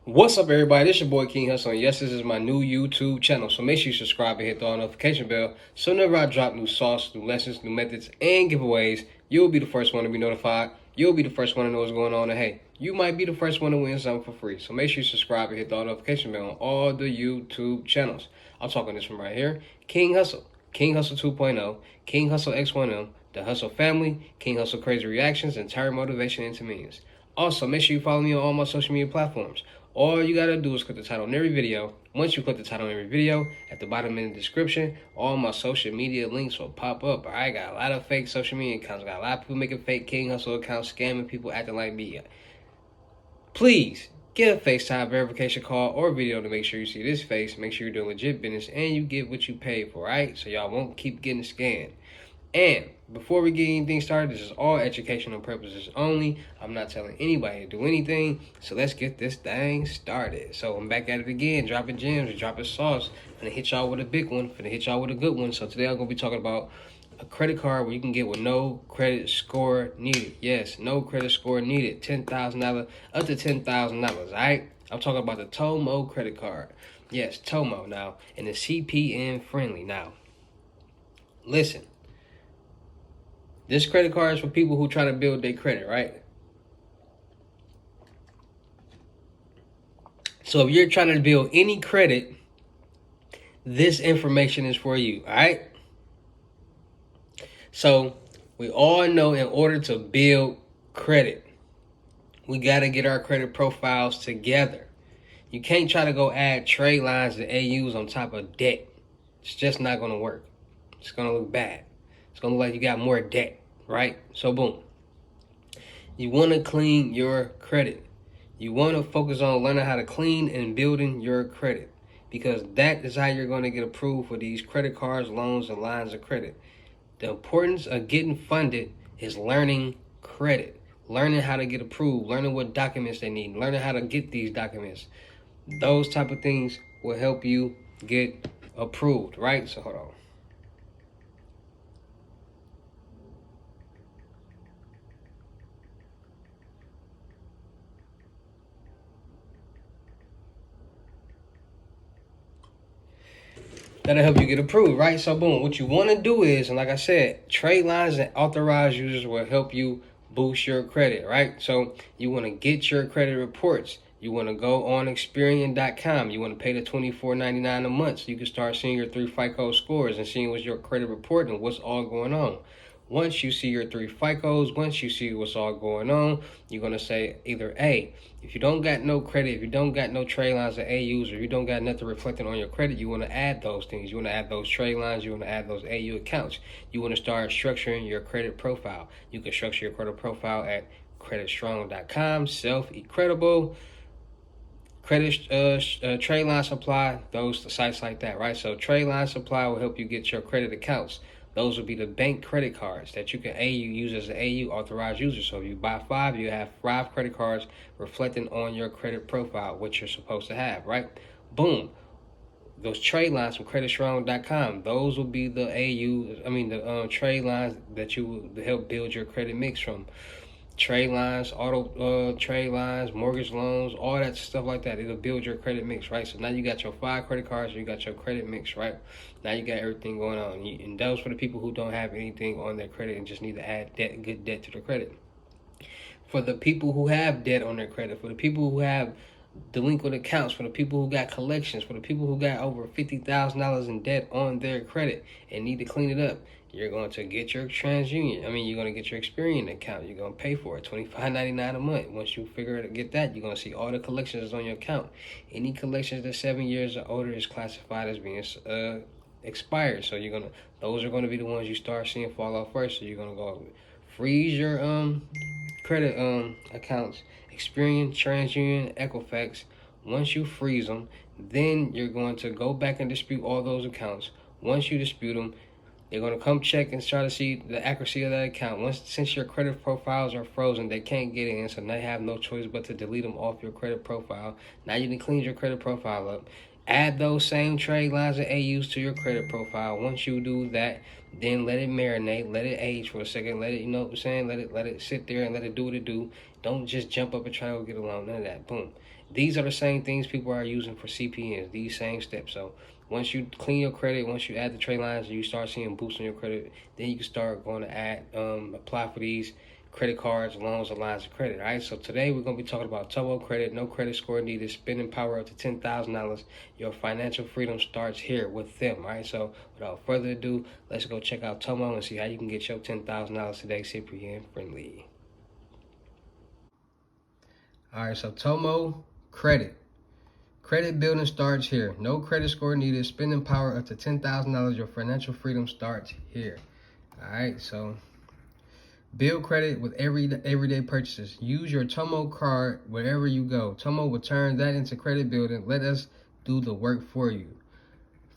What's up, everybody? This your boy King Hussle, and yes, this is my new YouTube channel. So make sure you subscribe and hit the notification bell so whenever I drop new sauce, new lessons, new methods, and giveaways, you'll be the first one to be notified. You'll be the first one to know what's going on, and hey, you might be the first one to win something for free. So make sure you subscribe and hit the notification bell on all the YouTube channels. I'm talking this from right here, King Hussle, King Hussle 2.0, King Hussle X1M, the Hussle family, King Hussle crazy reactions, and turn motivation into millions. Also, make sure you follow me on all my social media platforms. All you gotta do is click the title on every video. Once you click the title on every video, at the bottom in the description, all my social media links will pop up. I got a lot of fake social media accounts. Got a lot of people making fake King Hussle accounts, scamming people, acting like me. Please get a FaceTime verification call or video to make sure you see this face. Make sure you're doing legit business and you get what you paid for, right? So y'all won't keep getting scammed. And before we get anything started, this is all educational purposes only. I'm not telling anybody to do anything. So let's get this thing started. So I'm back at it again, dropping gems, dropping sauce. Gonna hit y'all with a big one, gonna hit y'all with a good one. So today I'm gonna be talking about a credit card where you can get with no credit score needed. Yes, no credit score needed. $10,000 up to $10,000. All right. I'm talking about the Tomo credit card. Yes, Tomo now, and the CPN friendly now. Listen. This credit card is for people who try to build their credit, right? So if you're trying to build any credit, this information is for you, all right? So we all know in order to build credit, we got to get our credit profiles together. You can't try to go add trade lines and AUs on top of debt. It's just not going to work. It's going to look bad. It's going to look like you got more debt, right? So boom. You want to clean your credit. You want to focus on learning how to clean and building your credit, because that is how you're going to get approved for these credit cards, loans, and lines of credit. The importance of getting funded is learning credit, learning how to get approved, learning what documents they need, learning how to get these documents. Those type of things will help you get approved, right? So hold on. That'll help you get approved, right? So boom, what you want to do is, and like I said, trade lines and authorized users will help you boost your credit, right? So you want to get your credit reports. You want to go on Experian.com. You want to pay the $24.99 a month so you can start seeing your 3 FICO scores and seeing what's your credit report and what's all going on. Once you see your 3 FICOs, once you see what's all going on, you're going to say either A, if you don't got no credit, if you don't got no trade lines or AUs, or you don't got nothing reflecting on your credit, you want to add those things. You want to add those trade lines. You want to add those AU accounts. You want to start structuring your credit profile. You can structure your credit profile at creditstrong.com, self-incredible, credit trade line supply, those sites like that, right? So trade line supply will help you get your credit accounts. Those will be the bank credit cards that you can use as an AU authorized user. So if you buy 5, you have 5 credit cards reflecting on your credit profile, what you're supposed to have, right? Boom. Those trade lines from creditstrong.com, those will be the trade lines that you will help build your credit mix from. Trade lines, auto trade lines, mortgage loans, all that stuff like that. It'll build your credit mix, right? So now you got your 5 credit cards, you got your credit mix, right? Now you got everything going on. And those for the people who don't have anything on their credit and just need to add good debt to their credit. For the people who have debt on their credit, for the people who have delinquent accounts, for the people who got collections, for the people who got over $50,000 in debt on their credit and need to clean it up, you're going to get your you're going to get your Experian account. You're going to pay for it, $25.99 a month. Once you get that, you're going to see all the collections on your account. Any collections that's 7 years or older is classified as being expired. So those are going to be the ones you start seeing fall off first. So you're going to go freeze your credit accounts, Experian, TransUnion, Equifax. Once you freeze them, then you're going to go back and dispute all those accounts. Once you dispute them, they're going to come check and try to see the accuracy of that account. Since your credit profiles are frozen, they can't get in, so they have no choice but to delete them off your credit profile. Now you can clean your credit profile up. Add those same trade lines and AUs to your credit profile. Once you do that, then let it marinate, let it age for a second, let it, you know what I'm saying, let it sit there and let it do what it do. Don't just jump up and try to get a loan, none of that. Boom. These are the same things people are using for CPNs, these same steps. So once you clean your credit, once you add the trade lines and you start seeing boosts on your credit, then you can start going to apply for these credit cards, loans, and lines of credit. All right. So today we're going to be talking about Tomo credit, no credit score needed, spending power up to $10,000. Your financial freedom starts here with them. All right. So without further ado, let's go check out Tomo and see how you can get your $10,000 today, CPN friendly. All right. So Tomo credit. Credit building starts here. No credit score needed. Spending power up to $10,000. Your financial freedom starts here. All right. So build credit with everyday purchases. Use your Tomo card wherever you go. Tomo will turn that into credit building. Let us do the work for you.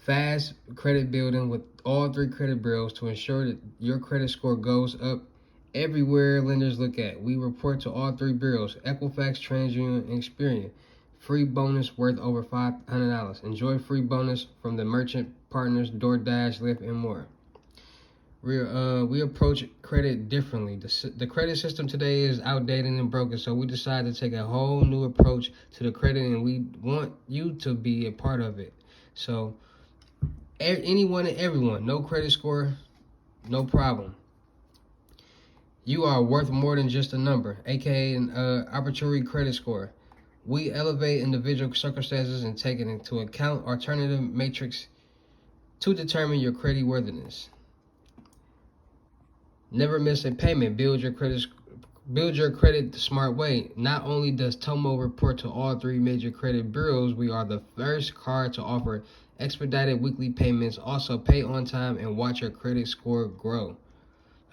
Fast credit building with all 3 credit bureaus to ensure that your credit score goes up everywhere lenders look at. We report to all 3 bureaus: Equifax, TransUnion, and Experian. Free bonus worth over $500. Enjoy free bonus from the merchant partners, DoorDash, Lyft, and more. We approach credit differently. The credit system today is outdated and broken, so we decided to take a whole new approach to the credit, and we want you to be a part of it. So anyone and everyone, no credit score, no problem. You are worth more than just a number, aka an arbitrary credit score. We elevate individual circumstances and take into account alternative matrix to determine your credit worthiness. Never miss a payment. Build your credit the smart way. Not only does Tomo report to all 3 major credit bureaus, we are the first card to offer expedited weekly payments. Also, pay on time and watch your credit score grow.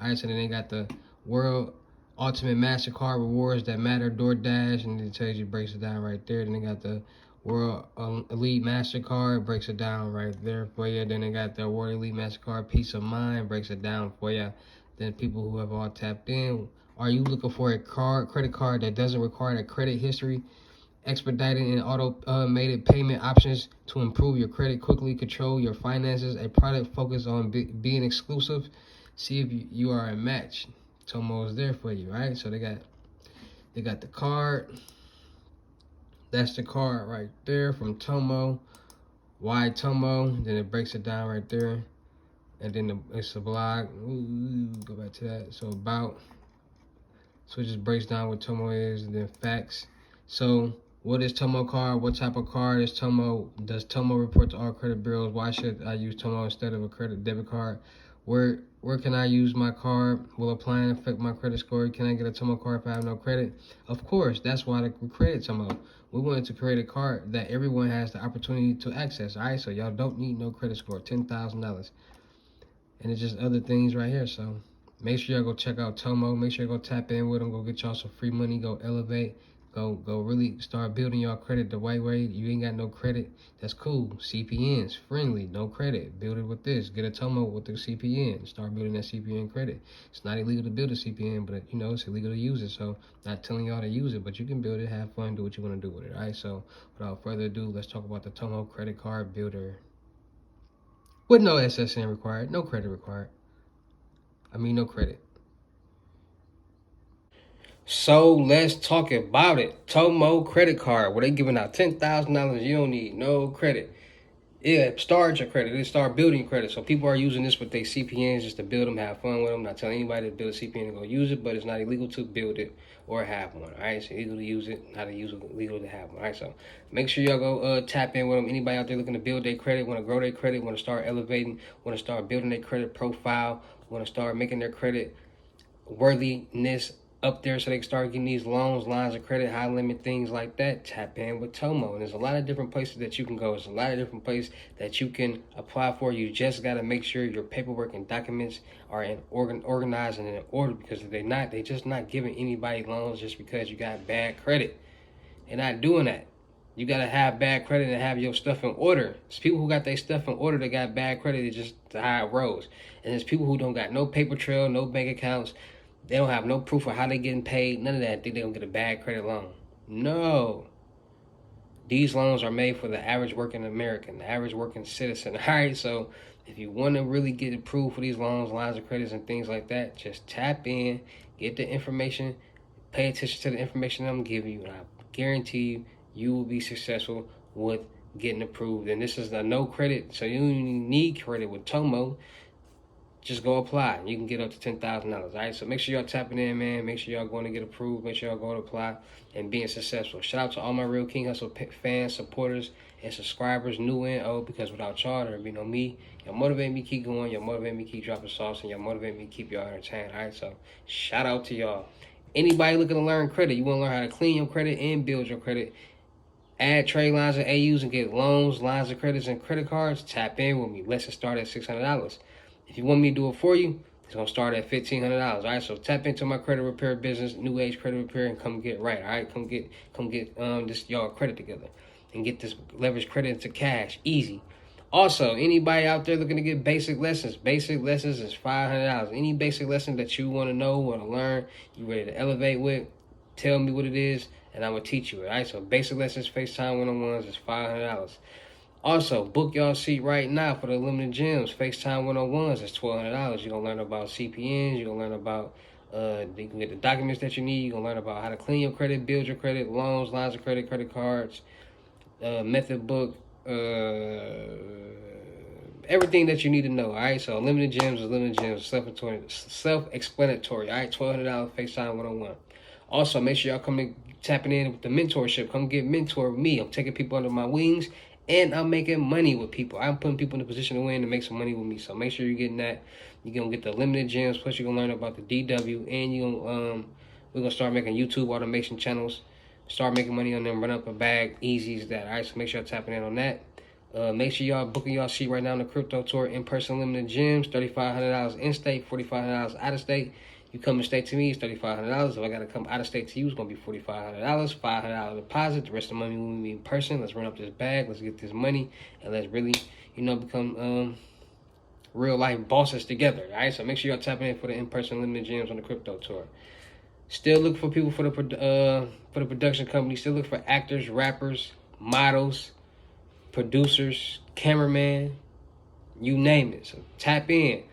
All right, so then they got the World Ultimate MasterCard rewards that matter, DoorDash, and it tells you, breaks it down right there. Then they got the World Elite MasterCard, breaks it down right there for you. Then they got the World Elite MasterCard Peace of Mind, breaks it down for you. Then people who have all tapped in. Are you looking for a credit card that doesn't require a credit history? Expedited and automated payment options to improve your credit quickly, control your finances. A product focused on being exclusive. See if you are a match. Tomo is there for you, right? So they got the card. That's the card right there from Tomo. Why Tomo? Then it breaks it down right there. And then it's a blog. Ooh, go back to that. So about. So it just breaks down what Tomo is, and then facts. So what is Tomo card? What type of card is Tomo? Does Tomo report to all credit bureaus? Why should I use Tomo instead of a credit debit card? Where can I use my card? Will applying affect my credit score? Can I get a Tomo card if I have no credit? Of course, that's why we created Tomo. We wanted to create a card that everyone has the opportunity to access. All right, so y'all don't need no credit score, $10,000. And it's just other things right here. So make sure y'all go check out Tomo. Make sure you go tap in with them. Go get y'all some free money. Go elevate. Go really start building y'all credit the right way. You ain't got no credit, that's cool. CPNs, friendly, no credit. Build it with this. Get a Tomo with the CPN. Start building that CPN credit. It's not illegal to build a CPN, but you know, it's illegal to use it. So not telling y'all to use it, but you can build it, have fun, do what you want to do with it. All right, so without further ado, let's talk about the Tomo credit card builder. With no SSN required, no credit required. No credit. So let's talk about it. Tomo credit card, where they giving out $10,000. You don't need no credit. It starts your credit. It start building your credit. So people are using this with their CPNs just to build them, have fun with them. Not telling anybody to build a CPN and go use it, but it's not illegal to build it or have one. All right, it's illegal to use it, not illegal to have one. All right, so make sure y'all go tap in with them. Anybody out there looking to build their credit, want to grow their credit, want to start elevating, want to start building their credit profile, want to start making their credit worthiness up there so they can start getting these loans, lines of credit, high limit, things like that, tap in with Tomo. And there's a lot of different places that you can go. There's a lot of different places that you can apply for. You just got to make sure your paperwork and documents are organized and in order, because if they're not, they just not giving anybody loans just because you got bad credit. They're not doing that. You got to have bad credit and have your stuff in order. It's people who got their stuff in order that got bad credit. It's just how it rolls. And there's people who don't got no paper trail, no bank accounts. They don't have no proof of how they getting paid. None of that. Think they're going to get a bad credit loan. No. These loans are made for the average working American, the average working citizen. All right, so if you want to really get approved for these loans, lines of credits, and things like that, just tap in, get the information, pay attention to the information I'm giving you, and I guarantee you, you will be successful with getting approved. And this is the no credit, so you don't even need credit with Tomo. Just go apply. You can get up to $10,000. All right, so make sure y'all tapping in, man. Make sure y'all going to get approved. Make sure y'all going to apply and being successful. Shout out to all my real King Hussle fans, supporters, and subscribers, new and old. Because without y'all, there'd be no me. Y'all motivate me keep going. Y'all motivate me keep dropping sauce, and y'all motivate me keep y'all entertained. All right, so shout out to y'all. Anybody looking to learn credit, you want to learn how to clean your credit and build your credit, add trade lines and AUs and get loans, lines of credits, and credit cards, tap in with me. Let's start at $600. If you want me to do it for you, it's going to start at $1,500. All right, so tap into my credit repair business, new age credit repair, and come get right. All right, come get this y'all credit together and get this leverage credit into cash, easy. Also, anybody out there looking to get basic lessons is $500. Any basic lesson that you want to know, want to learn, you ready to elevate with, tell me what it is, and I'm going to teach you it. All right, so basic lessons, FaceTime one-on-ones is $500. Also, book y'all seat right now for the limited gems. FaceTime 101s is $1,200. You're going to learn about CPNs. You're going to learn about, you can get the documents that you need. You're going to learn about how to clean your credit, build your credit, loans, lines of credit, credit cards, method book, everything that you need to know. All right, so limited gems is limited gems, self-explanatory. All right, $1,200 FaceTime 101. Also, make sure y'all come tapping in with the mentorship. Come get mentored with me. I'm taking people under my wings. And I'm making money with people. I'm putting people in a position to win and make some money with me. So make sure you're getting that. You're gonna get the limited gems. Plus, you're gonna learn about the DW, and we're gonna start making YouTube automation channels. Start making money on them. Run up a bag, easy as that. All right. So make sure y'all tapping in on that. Make sure y'all booking y'all seat right now on the crypto tour in-person limited gems. $3,500 in state, $4,500 out of state. You come in state to me, it's $3,500. If I gotta come out of state to you, it's gonna be $4,500. $500 deposit. The rest of the money will be in person. Let's run up this bag. Let's get this money, and let's really, become real life bosses together. All right. So make sure y'all tapping in for the in-person limited gems on the crypto tour. Still look for people for the production company. Still look for actors, rappers, models, producers, cameraman, you name it. So tap in.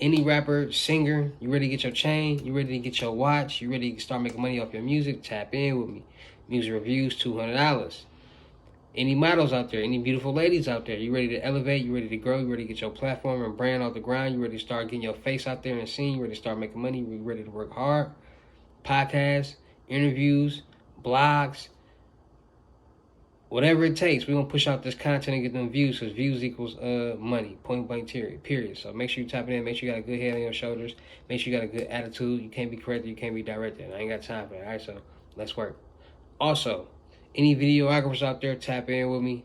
Any rapper, singer, you ready to get your chain, you ready to get your watch, you ready to start making money off your music, tap in with me. Music reviews, $200. Any models out there, any beautiful ladies out there, you ready to elevate, you ready to grow, you ready to get your platform and brand off the ground, you ready to start getting your face out there and seen, you ready to start making money, you ready to work hard. Podcasts, interviews, blogs, whatever it takes, we're going to push out this content and get them views, because views equals money, point blank period. So make sure you tap in, make sure you got a good head on your shoulders, make sure you got a good attitude. You can't be corrected, you can't be directed. I ain't got time for that. All right, so let's work. Also, any videographers out there, tap in with me.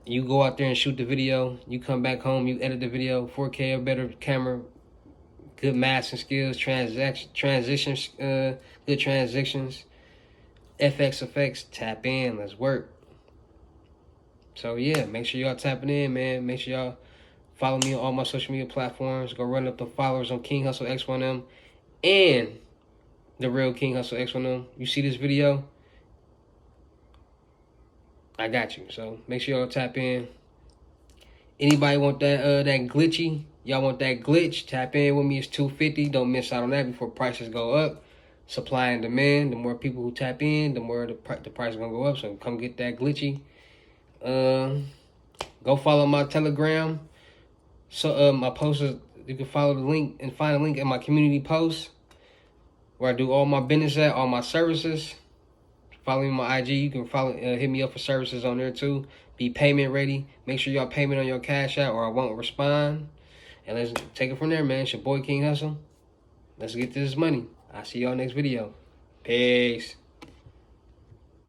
You go out there and shoot the video, you come back home, you edit the video, 4K or better camera, good masking skills, transitions, good transitions, FX effects, tap in, let's work. So yeah, make sure y'all tapping in, man. Make sure y'all follow me on all my social media platforms. Go run up the followers on King Hussle X1M and the real King Hussle X1M. You see this video? I got you. So make sure y'all tap in. Anybody want that that glitchy? Y'all want that glitch? Tap in with me. It's $250. Don't miss out on that before prices go up. Supply and demand. The more people who tap in, the more the price is gonna go up. So come get that glitchy. Go follow my Telegram. So my posts, you can follow the link and find a link in my community post where I do all my business at, all my services. Follow me on my IG. You can hit me up for services on there too. Be payment ready. Make sure y'all payment on your Cash App or I won't respond. And let's take it from there, man. It's your boy King Hussle. Let's get this money. I'll see y'all next video. Peace.